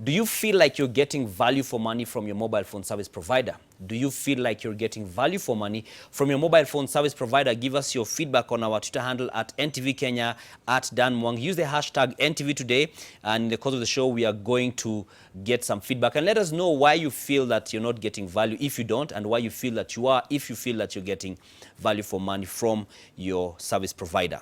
Do you feel like you're getting value for money from your mobile phone service provider? Do you feel like you're getting value for money from your mobile phone service provider? Give us your feedback on our Twitter handle at NTV Kenya, at Dann Mwangi. Use the hashtag NTV today, and in the course of the show, we are going to get some feedback. And let us know why you feel that you're not getting value if you don't, and why you feel that you are if you feel that you're getting value for money from your service provider.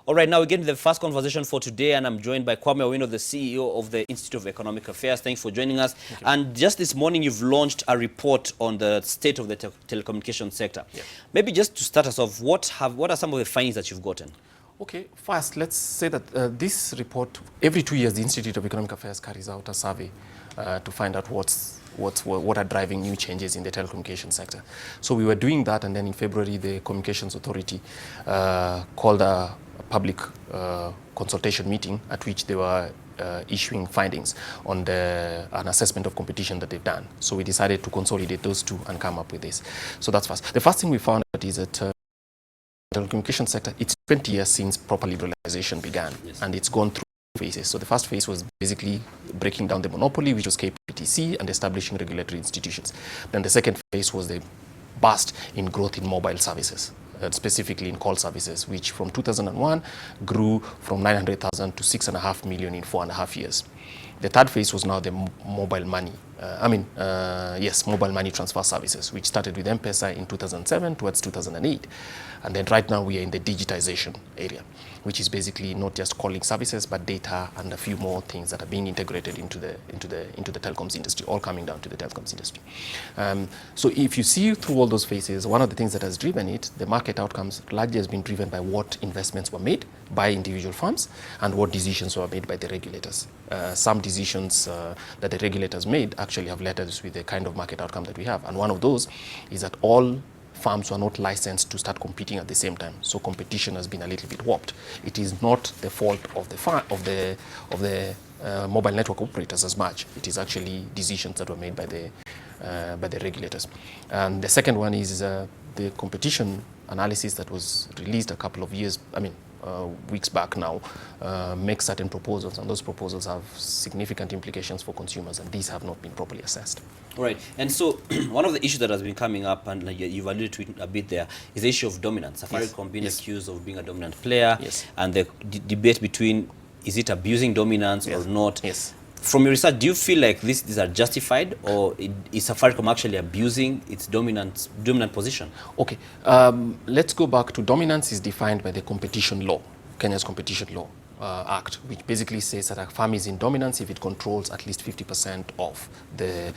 All right, now we get to the first conversation for today, and I'm joined by Kwame Owino, the CEO of the Institute of Economic Affairs. Thanks for joining us. And just this morning, you've launched a report on the state of the telecommunications sector. Yeah. Maybe just to start us off, what are some of the findings that you've gotten? Okay, first, let's say that this report, every 2 years, the Institute of Economic Affairs carries out a survey to find out what are driving new changes in the telecommunications sector. So we were doing that, and then in February, the Communications Authority called a public consultation meeting at which they were issuing findings on an assessment of competition that they've done. So we decided to consolidate those two and come up with this. So that's first. The first thing we found out is that the telecommunications sector, it's 20 years since proper liberalization began, yes, and it's gone through phases. So the first phase was basically breaking down the monopoly, which was KPTC, and establishing regulatory institutions. Then the second phase was the burst in growth in mobile services, specifically in call services, which from 2001 grew from 900,000 to 6.5 million in 4.5 years. The third phase was now the mobile money, mobile money transfer services, which started with M-Pesa in 2007 towards 2008. And then right now we are in the digitization area, which is basically not just calling services, but data and a few more things that are being integrated into the telecoms industry, all coming down to the telecoms industry. So if you see through all those phases, one of the things that has driven it, the market outcomes largely has been driven by what investments were made by individual firms and what decisions were made by the regulators. Some decisions that the regulators made actually have led us with the kind of market outcome that we have. And one of those is that all farms were not licensed to start competing at the same time, so competition has been a little bit warped. It is not the fault of the mobile network operators as much. It is actually decisions that were made by the regulators. And the second one is the competition analysis that was released a couple of years, weeks back now, makes certain proposals, and those proposals have significant implications for consumers, and these have not been properly assessed. Right, and so one of the issues that has been coming up, and you've alluded to it a bit there, is the issue of dominance. Safaricom being accused of being a dominant player, and the debate between is it abusing dominance or not. From your research, do you feel like these are justified, or is Safaricom actually abusing its dominant position? Okay, let's go back to dominance is defined by the competition law, Kenya's Competition Law Act, which basically says that a firm is in dominance if it controls at least 50% of the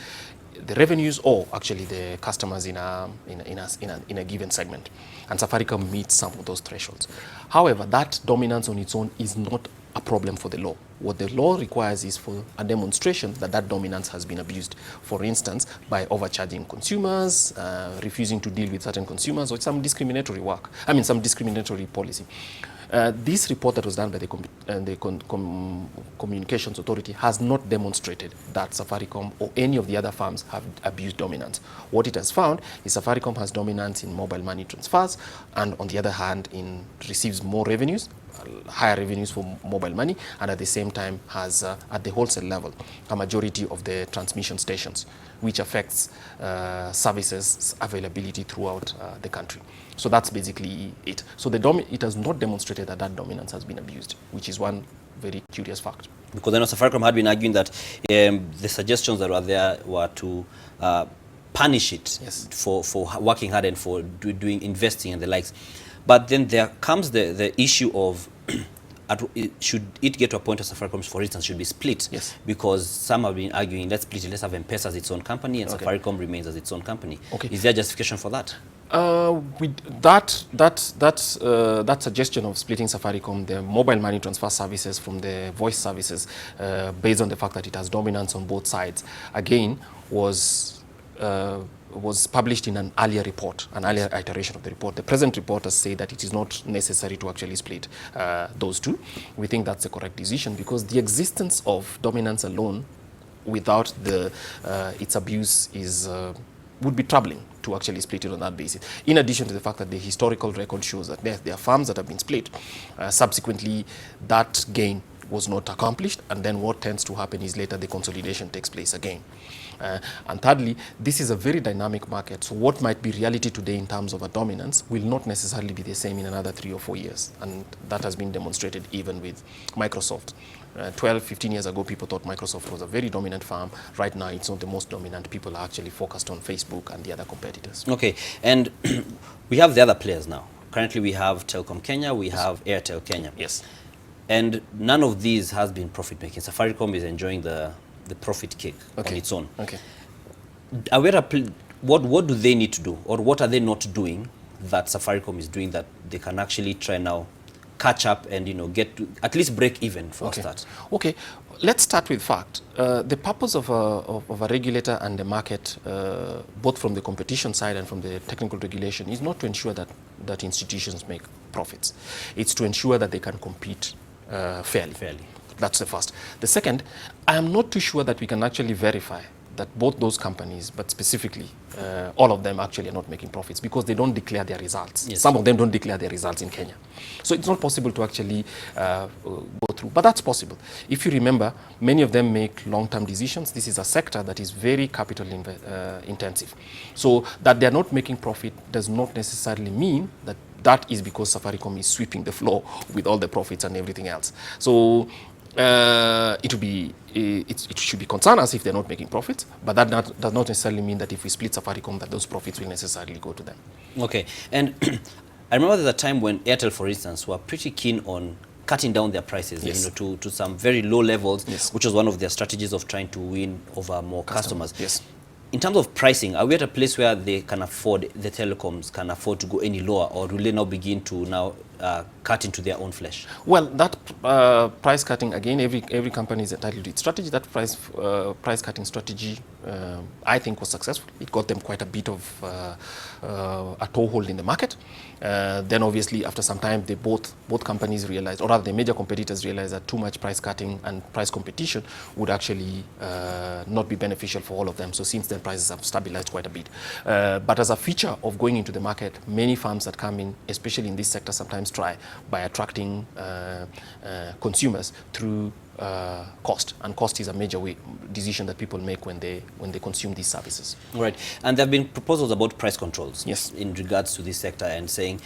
revenues, or actually the customers in a given segment. And Safaricom meets some of those thresholds. However, that dominance on its own is not a problem for the law. What the law requires is for a demonstration that that dominance has been abused. For instance, by overcharging consumers, refusing to deal with certain consumers, or some discriminatory some discriminatory policy. This report that was done by the Communications Authority has not demonstrated that Safaricom or any of the other firms have abused dominance. What it has found is Safaricom has dominance in mobile money transfers, and on the other hand, receives more revenues, higher revenues for mobile money, and at the same time has, at the wholesale level, a majority of the transmission stations, which affects services availability throughout the country. So that's basically it. So it has not demonstrated that dominance has been abused, which is one very curious fact. Because I know Safaricom had been arguing that the suggestions that were there were to punish it for working hard and for investing and the likes. But then there comes the issue of should it get to a point of Safaricom, for instance, should be split? Because some have been arguing, let's split it, let's have M-Pesa as its own company, and Safaricom remains as its own company. Is there justification for that? With that suggestion of splitting Safaricom, the mobile money transfer services from the voice services, based on the fact that it has dominance on both sides, again was published in an earlier report, an earlier iteration of the report. The present report has said that it is not necessary to actually split those two. We think that's the correct decision, because the existence of dominance alone without its abuse would be troubling to actually split it on that basis. In addition to the fact that the historical record shows that there are farms that have been split. Subsequently, that gain was not accomplished, and then what tends to happen is later the consolidation takes place again. And thirdly, this is a very dynamic market, so what might be reality today in terms of a dominance will not necessarily be the same in another 3 or 4 years, and that has been demonstrated even with Microsoft. 12, 15 years ago, people thought Microsoft was a very dominant firm. Right now, it's not the most dominant. People are actually focused on Facebook and the other competitors. Okay, and we have the other players now. Currently, we have Telecom Kenya, we have Airtel Kenya. Yes. And none of these has been profit-making. Safaricom is enjoying the profit cake on its own. Okay. What do they need to do, or what are they not doing that Safaricom is doing that they can actually try now catch up and get to at least break even for a start? Okay, let's start with fact. The purpose of a regulator and the market, both from the competition side and from the technical regulation, is not to ensure that institutions make profits. It's to ensure that they can compete fairly. That's the first. The second, I am not too sure that we can actually verify that both those companies, but specifically all of them actually are not making profits because they don't declare their results. Yes. Some of them don't declare their results in Kenya. So it's not possible to actually go through, but that's possible. If you remember, many of them make long-term decisions. This is a sector that is very capital intensive. So that they're not making profit does not necessarily mean that is because Safaricom is sweeping the floor with all the profits and everything else. So it should be concerned as if they're not making profits, but that does not necessarily mean that if we split Safaricom that those profits will necessarily go to them. Okay, and I remember there's a time when Airtel, for instance, were pretty keen on cutting down their prices, Yes. to some very low levels, Yes. which was one of their strategies of trying to win over more customers. Yes. In terms of pricing, are we at a place where they can afford, the telecoms can afford to go any lower, or will they now begin to now cut into their own flesh? Well, that price cutting, again, every company is entitled to its strategy. That price cutting strategy, I think, was successful. It got them quite a bit of a toehold in the market. Then obviously after some time, both companies realized, or rather the major competitors realized, that too much price cutting and price competition would actually not be beneficial for all of them. So since then, prices have stabilized quite a bit. But as a feature of going into the market, many firms that come in, especially in this sector, sometimes try by attracting consumers through cost, and cost is a major decision that people make when they consume these services. Right, and there have been proposals about price controls. Yes. In regards to this sector, and saying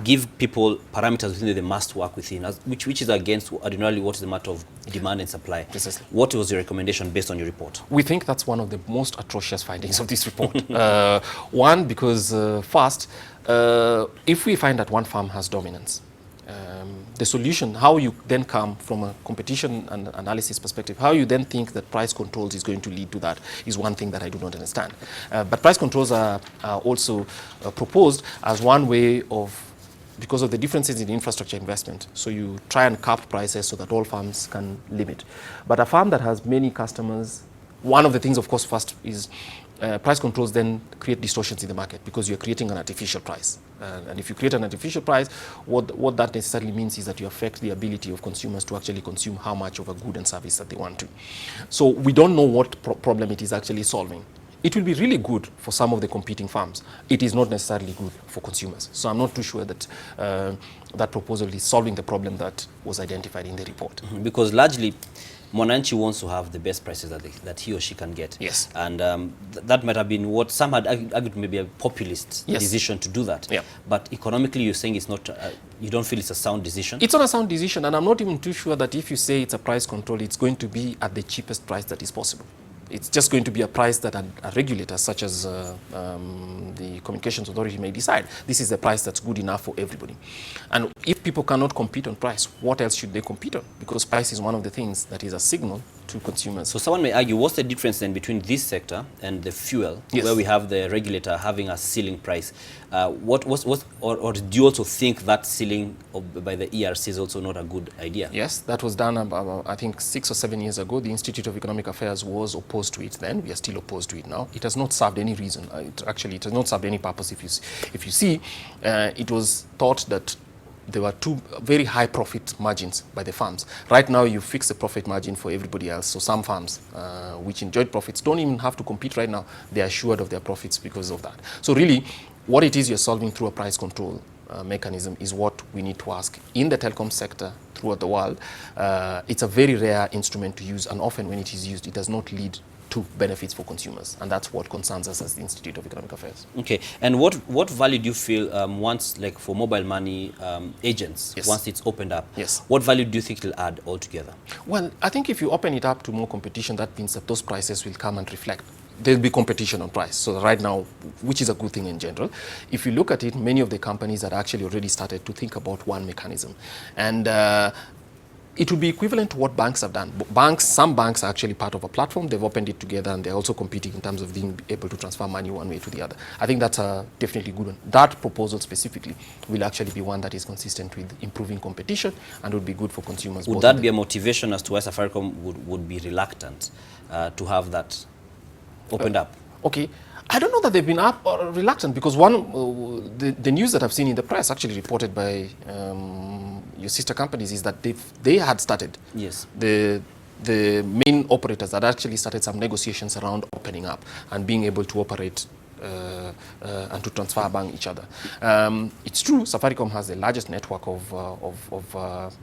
give people parameters within they must work within, which is against ordinarily what is the matter of demand and supply. Precisely. What was your recommendation based on your report? We think that's one of the most atrocious findings of this report. One, because first, if we find that one firm has dominance, the solution, how you then come from a competition and analysis perspective, how you then think that price controls is going to lead to that is one thing that I do not understand. But price controls are also proposed as one way of, because of the differences in infrastructure investment. So you try and cap prices so that all firms can limit. But a firm that has many customers, one of the things, of course, first is price controls then create distortions in the market because you're creating an artificial price. And if you create an artificial price, what that necessarily means is that you affect the ability of consumers to actually consume how much of a good and service that they want to. So we don't know what problem it is actually solving. It will be really good for some of the competing firms. It is not necessarily good for consumers. So I'm not too sure that that proposal is solving the problem that was identified in the report. Because largely, Mwananchi wants to have the best prices that he or she can get. Yes. And that might have been what some had argued maybe a populist decision to do that. Yeah. But economically, you're saying it's not, you don't feel it's a sound decision? It's not a sound decision, and I'm not even too sure that if you say it's a price control, it's going to be at the cheapest price that is possible. It's just going to be a price that a regulator such as the Communications Authority may decide. This is the price that's good enough for everybody. And if people cannot compete on price, what else should they compete on? Because price is one of the things that is a signal to consumers. So someone may argue, what's the difference then between this sector and the fuel, where we have the regulator having a ceiling price? Or do you also think that ceiling by the ERC is also not a good idea? Yes, that was done about, I think, 6 or 7 years ago. The Institute of Economic Affairs was opposed to it then. We are still opposed to it now. It has not served any reason. It has not served any purpose. If you see, it was thought that there were two very high profit margins by the firms. Right now, you fix the profit margin for everybody else. So some firms which enjoyed profits don't even have to compete right now. They are assured of their profits because of that. So really, what it is you're solving through a price control mechanism is what we need to ask. In the telecom sector throughout the world, it's a very rare instrument to use, and often when it is used, it does not lead to benefits for consumers, and that's what concerns us as the Institute of Economic Affairs. Okay, and what value do you feel once, like for mobile money agents, Yes. once it's opened up, Yes. what value do you think it'll add altogether? Well, I think if you open it up to more competition, that means that those prices will come and reflect. There'll be competition on price. So right now, which is a good thing in general, if you look at it, many of the companies have actually already started to think about one mechanism. And it would be equivalent to what banks have done. Some banks are actually part of a platform. They've opened it together, and they're also competing in terms of being able to transfer money one way to the other. I think that's a definitely good one. That proposal specifically will actually be one that is consistent with improving competition and would be good for consumers. Would that be a motivation as to why Safaricom would be reluctant to have that opened up? Okay. I don't know that they've been up or reluctant, because one, the news that I've seen in the press, actually reported by your sister companies, is that they had started. Yes. The main operators had actually started some negotiations around opening up and being able to operate and to transfer among each other. It's true, Safaricom has the largest network of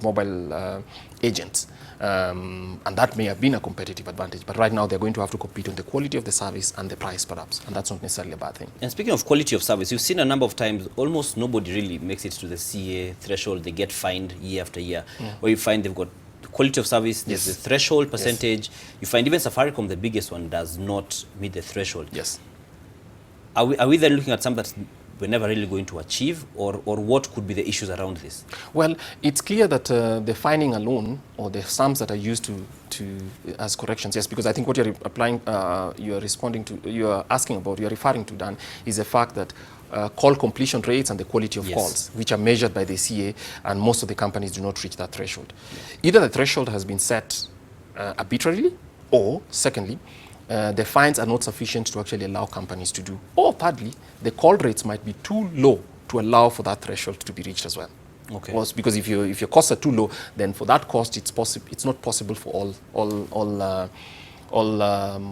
mobile agents, and that may have been a competitive advantage, but right now they're going to have to compete on the quality of the service and the price perhaps, and that's not necessarily a bad thing. And speaking of quality of service, you've seen a number of times almost nobody really makes it to the CA threshold. They get fined year after year, where you find they've got quality of service, there's the threshold percentage. You find even Safaricom, the biggest one, does not meet the threshold. Yes. Are we then looking at something that we're never really going to achieve, or what could be the issues around this? Well, it's clear that the fining alone, or the sums that are used to as corrections, yes, because I think what you're applying, you're responding to, you're asking about, you're referring to, Dan, is the fact that call completion rates and the quality of calls, which are measured by the CA, and most of the companies do not reach that threshold. Either the threshold has been set arbitrarily, or secondly, the fines are not sufficient to actually allow companies to do. Or thirdly, the call rates might be too low to allow for that threshold to be reached as well. Okay. Because if your costs are too low, then for that cost, it's not possible for all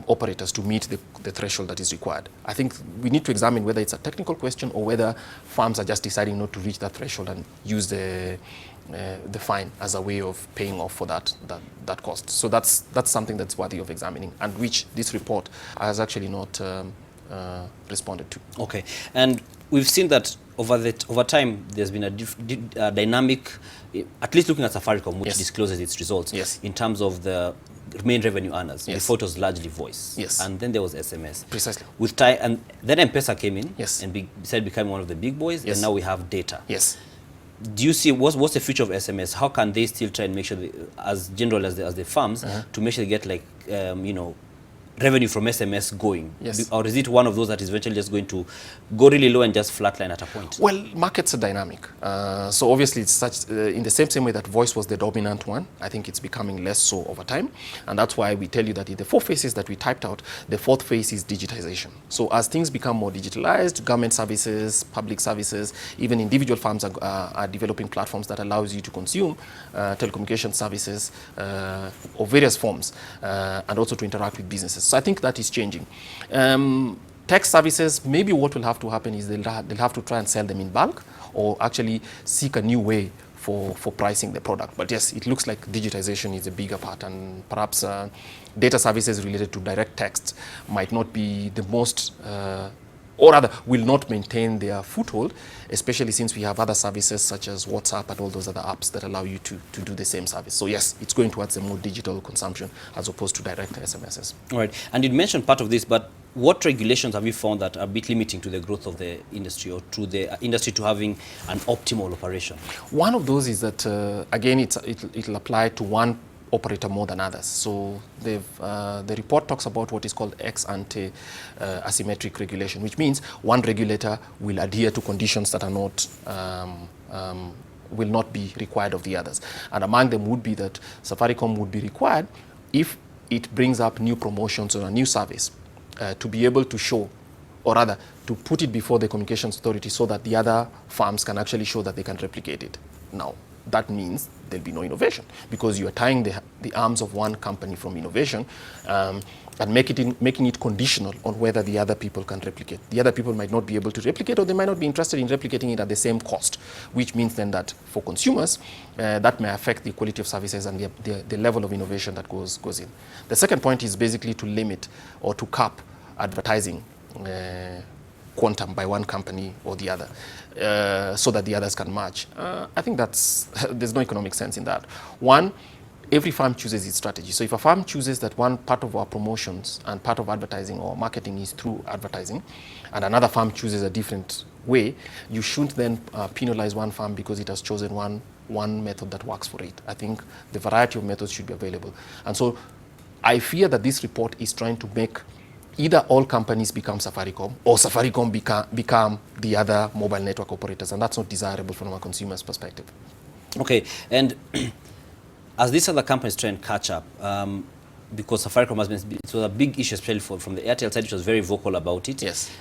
operators to meet the threshold that is required. I think we need to examine whether it's a technical question or whether firms are just deciding not to reach that threshold and use the fine as a way of paying off for that cost. So that's something that's worthy of examining, and which this report has actually not responded to. Okay, and we've seen that over time there's been a dynamic, at least looking at Safaricom, which discloses its results in terms of the main revenue earners. Before it was largely voice, and then there was SMS. Precisely. With time, and then M-Pesa came in and decided becoming one of the big boys, and now we have data. Yes. Do you see what's the future of SMS? How can they still try and make sure, as general as the firms, to make sure they get, like, revenue from SMS going? Yes. Or is it one of those that is eventually just going to go really low and just flatline at a point? Well, markets are dynamic. So obviously it's such, in the same way that voice was the dominant one, I think it's becoming less so over time. And that's why we tell you that in the 4 phases that we typed out, the 4th phase is digitization. So as things become more digitalized, government services, public services, even individual firms are developing platforms that allows you to consume telecommunication services of various forms, and also to interact with businesses. So I think that is changing. Tech services, maybe what will have to happen is they'll have to try and sell them in bulk, or actually seek a new way for pricing the product. But yes, it looks like digitization is a bigger part, and perhaps data services related to direct text might not be the most, or rather will not maintain their foothold, especially since we have other services such as WhatsApp and all those other apps that allow you to do the same service. So yes, it's going towards a more digital consumption as opposed to direct SMSs. All right, and you mentioned part of this, but what regulations have you found that are a bit limiting to the growth of the industry, or to the industry to having an optimal operation? One of those is that, again, it'll apply to one operator more than others. So the report talks about what is called ex-ante asymmetric regulation, which means one regulator will adhere to conditions that are not will not be required of the others. And among them would be that Safaricom would be required, if it brings up new promotions or a new service, to be able to show, or rather to put it before the communications authority, so that the other firms can actually show that they can replicate it. Now, that means there'll be no innovation, because you are tying the arms of one company from innovation and making it conditional on whether the other people can replicate. The other people might not be able to replicate, or they might not be interested in replicating it at the same cost, which means then that for consumers, that may affect the quality of services and the level of innovation that goes in. The second point is basically to limit or to cap advertising quantum by one company or the other, so that the others can match. I think there's no economic sense in that. One, every farm chooses its strategy. So if a farm chooses that one part of our promotions and part of advertising or marketing is through advertising, and another farm chooses a different way, you shouldn't then penalize one farm because it has chosen one method that works for it. I think the variety of methods should be available. And so I fear that this report is trying to make either all companies become Safaricom, or Safaricom become the other mobile network operators, and that's not desirable from a consumer's perspective. Okay, and as these other companies try and catch up, because Safaricom has been, it was a big issue, especially from the Airtel side, which was very vocal about it. Yes.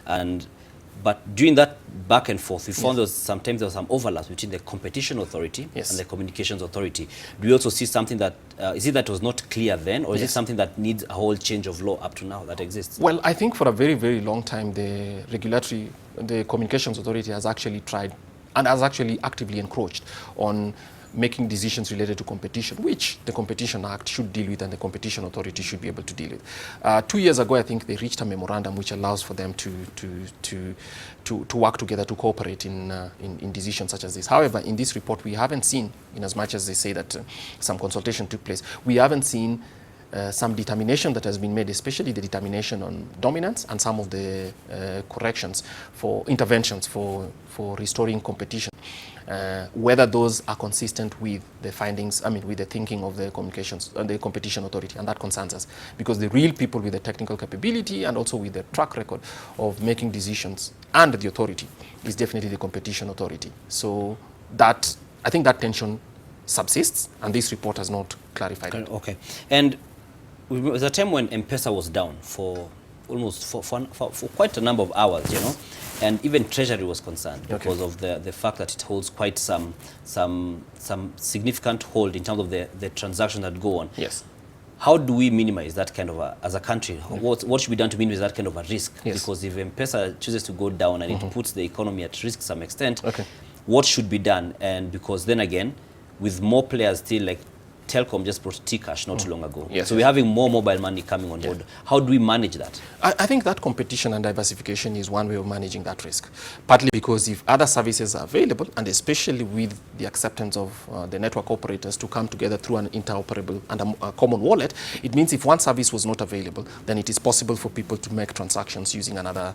But during that back and forth, we found sometimes there was some overlaps between the competition authority and the communications authority. Do you also see something that, is it that was not clear then, or is it something that needs a whole change of law up to now that exists? Well, I think for a very, very long time, the communications authority has actually tried and has actually actively encroached on making decisions related to competition, which the Competition Act should deal with and the Competition Authority should be able to deal with. 2 years ago, I think they reached a memorandum which allows for them to work together, to cooperate in decisions such as this. However, in this report, we haven't seen, in as much as they say that some consultation took place, we haven't seen some determination that has been made, especially the determination on dominance and some of the corrections for interventions for restoring competition. Whether those are consistent with the findings, with the thinking of the the Competition Authority, and that concerns us, because the real people with the technical capability and also with the track record of making decisions and the authority is definitely the Competition Authority. So that, I think that tension subsists, and this report has not clarified it. Okay, and there was a time when M-Pesa was down for almost for quite a number of hours, you know, and even Treasury was concerned because of the fact that it holds quite some significant hold in terms of the transactions that go on. Yes. How do we minimize that kind of as a country? What should be done to minimize that kind of a risk? Yes. Because if M-Pesa chooses to go down and it puts the economy at risk to some extent, what should be done? And because then again, with more players still, like Telcom just brought T-Cash not too long ago. Yes, so we're having more mobile money coming on board. How do we manage that? I think that competition and diversification is one way of managing that risk. Partly because if other services are available, and especially with the acceptance of the network operators to come together through an interoperable and a common wallet, it means if one service was not available, then it is possible for people to make transactions using another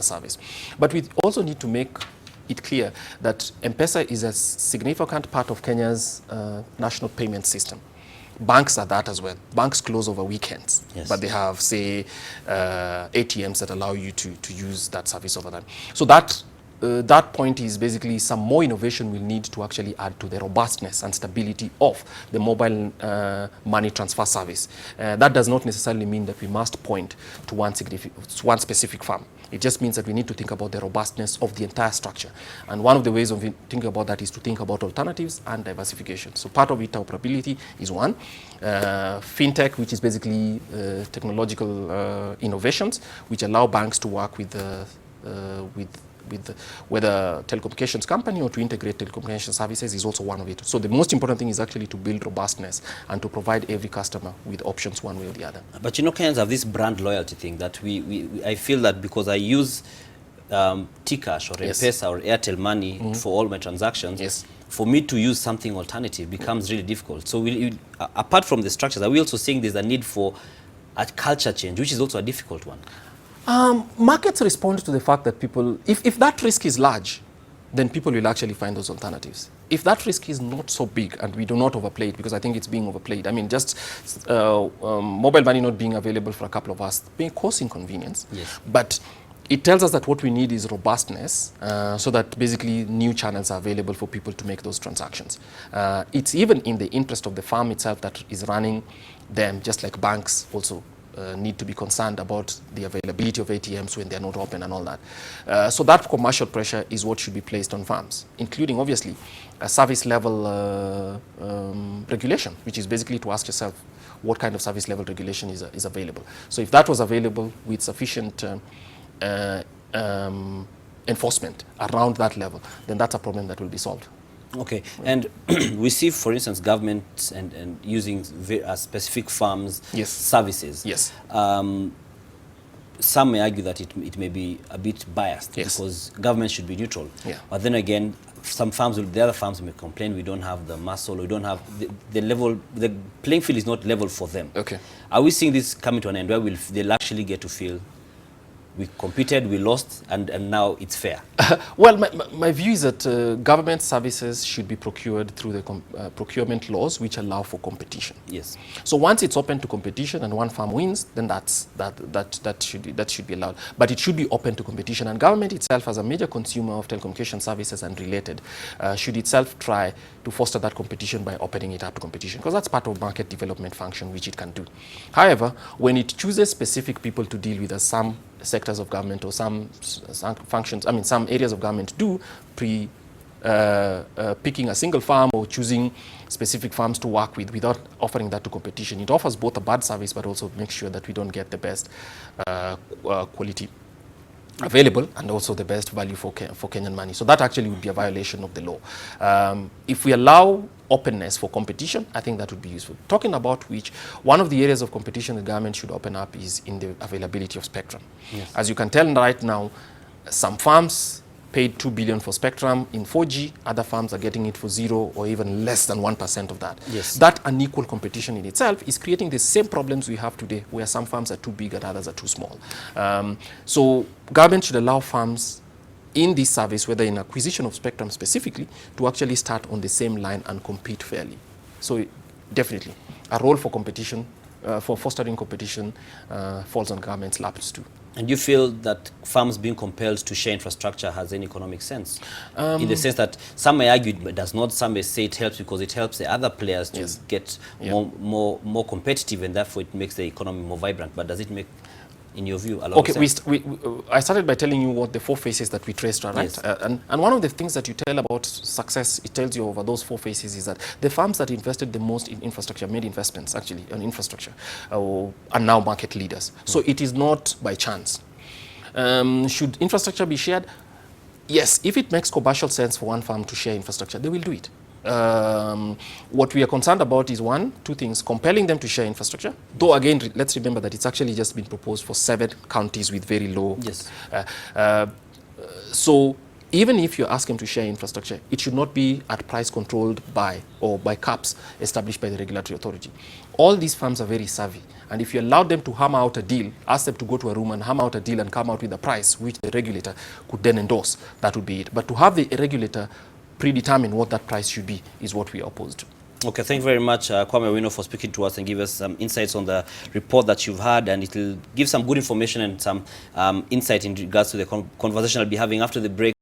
service. But we also need to make it clear that M-Pesa is a significant part of Kenya's national payment system. Banks are that as well. Banks close over weekends, but they have, say, ATMs that allow you to use that service over time. So that point is basically some more innovation will need to actually add to the robustness and stability of the mobile money transfer service. That does not necessarily mean that we must point to one specific firm. It just means that we need to think about the robustness of the entire structure. And one of the ways of thinking about that is to think about alternatives and diversification. So part of interoperability is one. Fintech, which is basically technological innovations, which allow banks to work with whether telecommunications company or to integrate telecommunications services is also one of it. So the most important thing is actually to build robustness and to provide every customer with options one way or the other. But you know, Kenyans have this brand loyalty thing that I feel that because I use T-Cash or M-Pesa or Airtel Money for all my transactions, for me to use something alternative becomes really difficult. So apart from the structures, are we also saying there's a need for a culture change, which is also a difficult one? Markets respond to the fact that people, if that risk is large, then people will actually find those alternatives. If that risk is not so big, and we do not overplay it, because I think it's being overplayed. I mean, just mobile money not being available for a couple of us may cause inconvenience. But it tells us that what we need is robustness, so that basically new channels are available for people to make those transactions. It's even in the interest of the firm itself that is running them, just like banks also need to be concerned about the availability of ATMs when they're not open and all that. So that commercial pressure is what should be placed on farms, including obviously a service level regulation, which is basically to ask yourself what kind of service level regulation is available. So if that was available with sufficient enforcement around that level, then that's a problem that will be solved. Okay, and we see, for instance, government and using specific farms Yes. services. Yes. Some may argue that it may be a bit biased, Yes. because government should be neutral. Yeah. But then again, some farms, the other farms may complain, we don't have the muscle, we don't have the level, the playing field is not level for them. Okay. Are we seeing this coming to an end where they'll actually get to feel we competed, we lost, and now it's fair? Well, my view is that government services should be procured through the procurement laws, which allow for competition. Yes. So once it's open to competition and one farm wins, then that should be allowed. But it should be open to competition, and government itself, as a major consumer of telecommunication services and related, should itself try to foster that competition by opening it up to competition, because that's part of market development function which it can do. However, when it chooses specific people to deal with, as some sectors of government or some functions, I mean some areas of government do, picking a single farm or choosing specific farms to work with without offering that to competition, it offers both a bad service but also makes sure that we don't get the best quality available and also the best value for Kenyan money. So that actually would be a violation of the law. If we allow openness for competition, I think that would be useful. Talking about which, one of the areas of competition the government should open up is in the availability of spectrum. Yes. As you can tell right now, some farms paid 2 billion for spectrum in 4G, other farms are getting it for 0 or even less than 1% of that. Yes. That unequal competition in itself is creating the same problems we have today, where some farms are too big and others are too small. So government should allow farms in this service, whether in acquisition of spectrum specifically, to actually start on the same line and compete fairly. So definitely, a role for competition, for fostering competition, falls on government's laps too. And you feel that farms being compelled to share infrastructure has any economic sense? In the sense that some may argue it does not, some may say it helps because it helps the other players to Yes. get Yeah. more competitive, and therefore it makes the economy more vibrant. But does it make, in your view, a lot of Okay, sense? I started by telling you what the 4 phases that we traced are, right? Yes. And one of the things that you tell about success, it tells you over those 4 phases, is that the farms that invested the most in infrastructure, made investments actually on infrastructure, are now market leaders. So it is not by chance. Should infrastructure be shared? Yes, if it makes commercial sense for one farm to share infrastructure, they will do it. What we are concerned about is two things: compelling them to share infrastructure. Though again, let's remember that it's actually just been proposed for 7 counties with very low. Yes. So even if you ask them to share infrastructure, it should not be at price controlled by or by caps established by the regulatory authority. All these farms are very savvy, and if you allow them to hammer out a deal, ask them to go to a room and hammer out a deal and come out with a price which the regulator could then endorse, that would be it. But to have the regulator predetermine what that price should be is what we are opposed to. Okay, thank you very much, Kwame Owino, for speaking to us and give us some insights on the report that you've had, and it will give some good information and some insight in regards to the conversation I'll be having after the break.